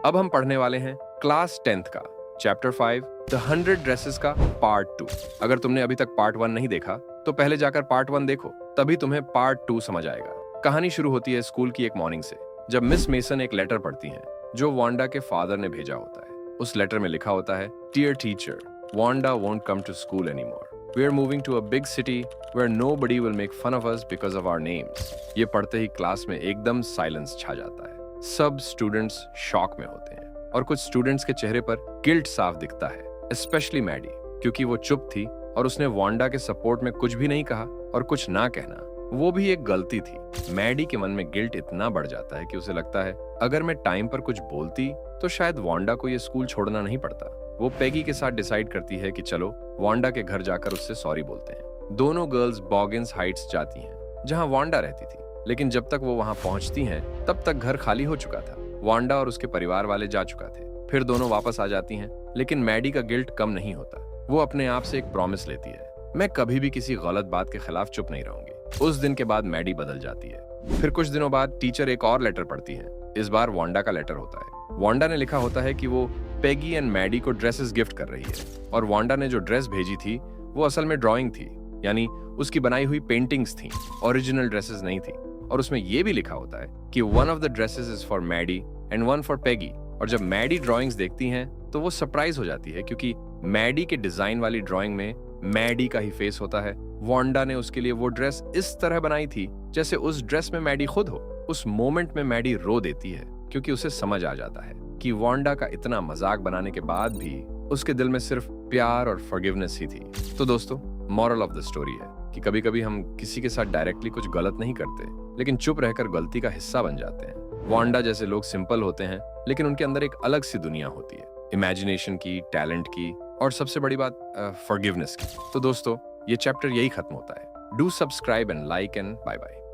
अब हम पढ़ने वाले हैं क्लास 10th का चैप्टर 5 द 100 ड्रेसेस का पार्ट 2। अगर तुमने अभी तक पार्ट 1 नहीं देखा तो पहले जाकर पार्ट 1 देखो, तभी तुम्हें पार्ट 2 समझ आएगा। कहानी शुरू होती है स्कूल की एक मॉर्निंग से, जब मिस मेसन एक लेटर पढ़ती हैं जो वांडा के फादर ने भेजा होता है। उस लेटर में लिखा होता है, dear teacher, Wanda won't come to school anymore. We are moving to a big city where nobody will make fun of us because of our names. ये पढ़ते ही क्लास में एकदम साइलेंस छा जाता है। सब स्टूडेंट्स शॉक में होते हैं और कुछ स्टूडेंट्स के चेहरे पर गिल्ट साफ दिखता है, स्पेशली मैडी, क्योंकि वो चुप थी और उसने वांडा के सपोर्ट में कुछ भी नहीं कहा और कुछ ना कहना वो भी एक गलती थी। मैडी के मन में गिल्ट इतना बढ़ जाता है कि उसे लगता है अगर मैं टाइम पर कुछ बोलती तो शायद वांडा को ये स्कूल छोड़ना नहीं पड़ता। वो पेगी के साथ डिसाइड करती है कि चलो वांडा के घर जाकर उससे सॉरी बोलते हैं। दोनों गर्ल्स बॉगिन्स हाइट्स जाती हैं, जहां वांडा रहती थी, लेकिन जब तक वो वहां पहुंचती हैं तब तक घर खाली हो चुका था। वांडा और उसके परिवार वाले जा चुका थे। फिर दोनों वापस आ जाती हैं, लेकिन मैडी का गिल्ट कम नहीं होता। वो अपने आप से एक प्रॉमिस लेती है, मैं कभी भी किसी गलत बात के खिलाफ चुप नहीं रहूंगी। उस दिन के बाद मैडी बदल जाती है। फिर कुछ दिनों बाद टीचर एक और लेटर पढ़ती है। इस बार वांडा का लेटर होता है। वांडा ने लिखा होता है कि वो पेगी एंड मैडी को ड्रेसेस गिफ्ट कर रही है और वांडा ने जो ड्रेस भेजी थी वो असल में ड्राइंग थी, यानी उसकी बनाई हुई पेंटिंग्स थी, ओरिजिनल ड्रेसेस नहीं थी। और उसमें ये भी लिखा होता है कि one of the dresses is for Maddie and one for Peggy. और जब मैडी ड्राइंग्स देखती हैं तो वो सरप्राइज हो जाती है, क्योंकि मैडी के डिजाइन वाली ड्राइंग में मैडी का ही फेस होता है। वांडा ने उसके लिए वो ड्रेस इस तरह बनाई थी जैसे उस ड्रेस में मैडी खुद हो। उस मोमेंट में मैडी रो देती है, क्योंकि उसे समझ आ जाता है कि वांडा का इतना मजाक बनाने के बाद भी उसके दिल में सिर्फ प्यार और फॉरगिवनेस ही थी। तो दोस्तों, मॉरल ऑफ द स्टोरी है कि कभी-कभी हम किसी के साथ डायरेक्टली कुछ गलत नहीं करते, लेकिन चुप रहकर गलती का हिस्सा बन जाते हैं। वांडा जैसे लोग सिंपल होते हैं, लेकिन उनके अंदर एक अलग सी दुनिया होती है, इमेजिनेशन की, टैलेंट की और सबसे बड़ी बात फॉरगिवनेस की। तो दोस्तों, ये चैप्टर यही खत्म होता है। Do subscribe and like and bye bye.